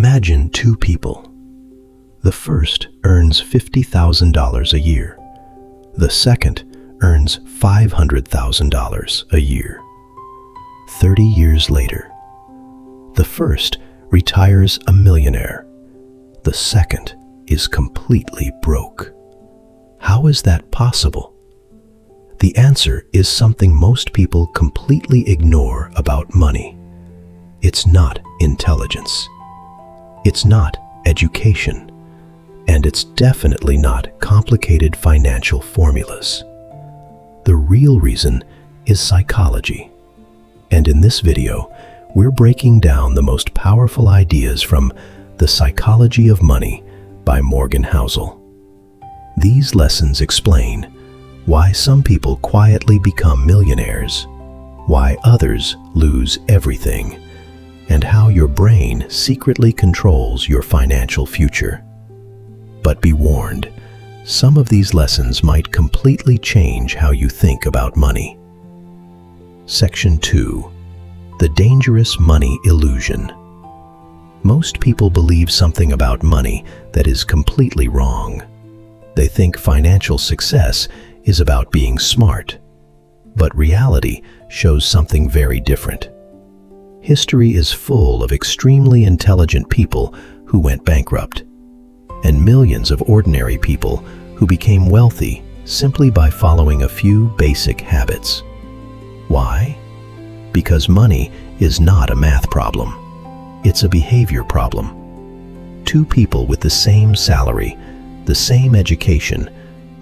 Imagine two people. The first earns $50,000 a year. The second earns $500,000 a year. 30 years later, the first retires a millionaire. The second is completely broke. How is that possible? The answer is something most people completely ignore about money. It's not intelligence. It's not education. And it's definitely not complicated financial formulas. The real reason is psychology. And in this video, we're breaking down the most powerful ideas from The Psychology of Money by Morgan Housel. These lessons explain why some people quietly become millionaires, why others lose everything, and how your brain secretly controls your financial future. But be warned, some of these lessons might completely change how you think about money. Section 2. The Dangerous Money Illusion. Most people believe something about money that is completely wrong. They think financial success is about being smart. But reality shows something very different. History is full of extremely intelligent people who went bankrupt, and millions of ordinary people who became wealthy simply by following a few basic habits. Why? Because money is not a math problem. It's a behavior problem. Two people with the same salary, the same education,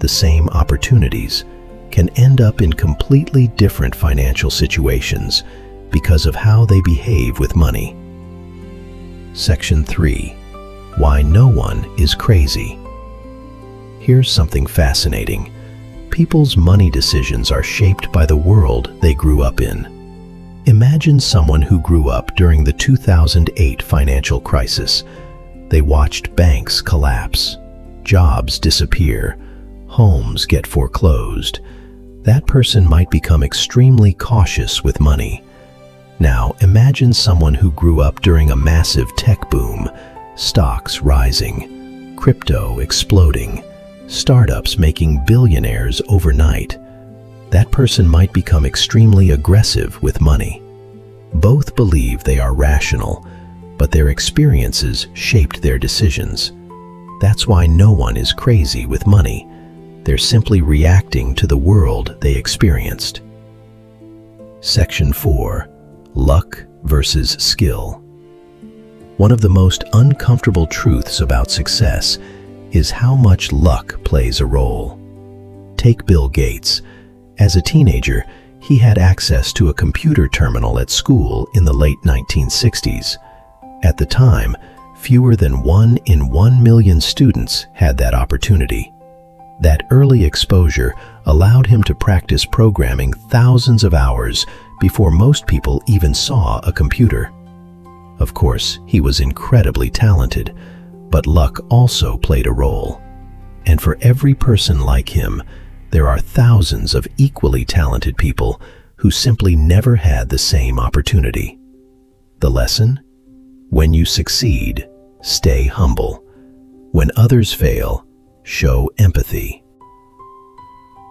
the same opportunities can end up in completely different financial situations because of how they behave with money. Section 3. Why no one is crazy. Here's something fascinating. People's money decisions are shaped by the world they grew up in. Imagine someone who grew up during the 2008 financial crisis. They watched banks collapse, jobs disappear, homes get foreclosed. That person might become extremely cautious with money. Now, imagine someone who grew up during a massive tech boom, stocks rising, crypto exploding, startups making billionaires overnight. That person might become extremely aggressive with money. Both believe they are rational, but their experiences shaped their decisions. That's why no one is crazy with money. They're simply reacting to the world they experienced. Section 4. Luck versus skill. One of the most uncomfortable truths about success is how much luck plays a role. Take Bill Gates. As a teenager, he had access to a computer terminal at school in the late 1960s. At the time, fewer than 1 in 1 million students had that opportunity. That early exposure allowed him to practice programming thousands of hours before most people even saw a computer. Of course, he was incredibly talented, but luck also played a role. And for every person like him, there are thousands of equally talented people who simply never had the same opportunity. The lesson? When you succeed, stay humble. When others fail, show empathy.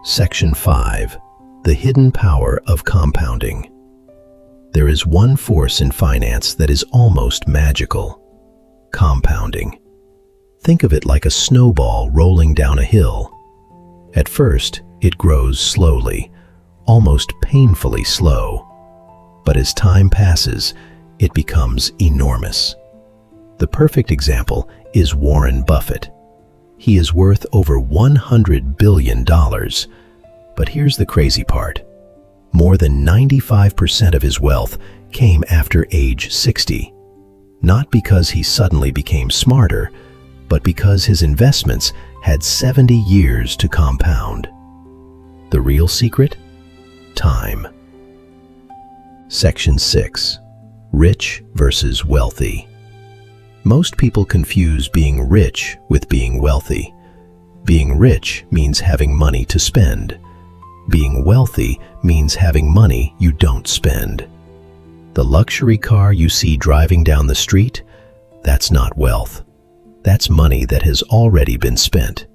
Section 5. The Hidden Power of Compounding. There is one force in finance that is almost magical: compounding. Think of it like a snowball rolling down a hill. At first, it grows slowly, almost painfully slow. But as time passes, it becomes enormous. The perfect example is Warren Buffett. He is worth over $100 billion. But here's the crazy part. More than 95% of his wealth came after age 60. Not because he suddenly became smarter, but because his investments had 70 years to compound. The real secret? Time. Section 6. Rich versus wealthy. Most people confuse being rich with being wealthy. Being rich means having money to spend. Being wealthy means having money you don't spend. The luxury car you see driving down the street? That's not wealth. That's money that has already been spent.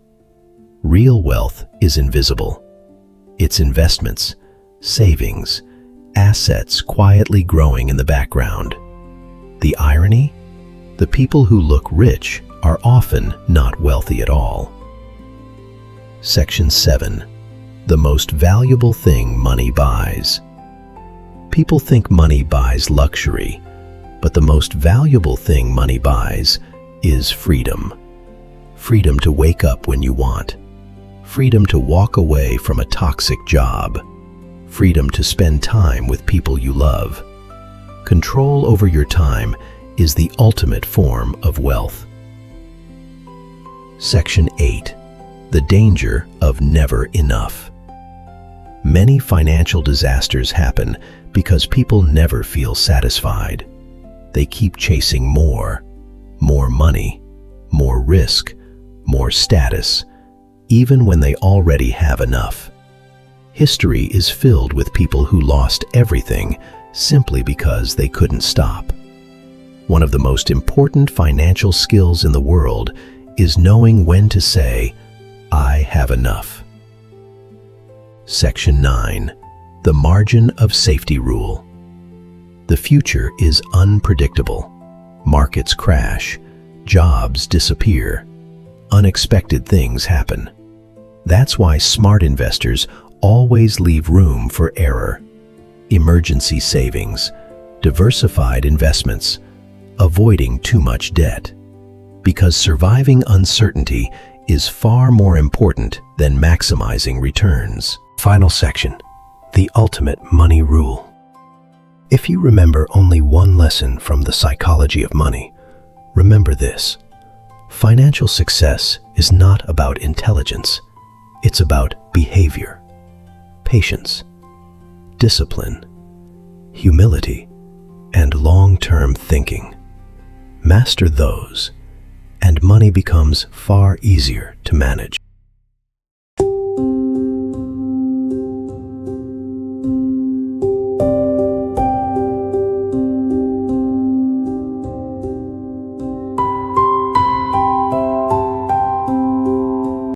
Real wealth is invisible. It's investments, savings, assets quietly growing in the background. The irony? The people who look rich are often not wealthy at all. Section 7. The most valuable thing money buys. People think money buys luxury, but the most valuable thing money buys is freedom. Freedom to wake up when you want. Freedom to walk away from a toxic job. Freedom to spend time with people you love. Control over your time is the ultimate form of wealth. Section 8. The danger of never enough. Many financial disasters happen because people never feel satisfied. They keep chasing more money, more risk, more status, even when they already have enough. History is filled with people who lost everything simply because they couldn't stop. One of the most important financial skills in the world is knowing when to say, "I have enough." Section 9. The margin of safety rule. The future is unpredictable. Markets crash, jobs disappear, unexpected things happen. That's why smart investors always leave room for error. Emergency savings, diversified investments, avoiding too much debt. Because surviving uncertainty is far more important than maximizing returns. Final section. The ultimate money rule. If you remember only one lesson from the psychology of money, remember this. Financial success is not about intelligence. It's about behavior, patience, discipline, humility, and long-term thinking. Master those, and money becomes far easier to manage.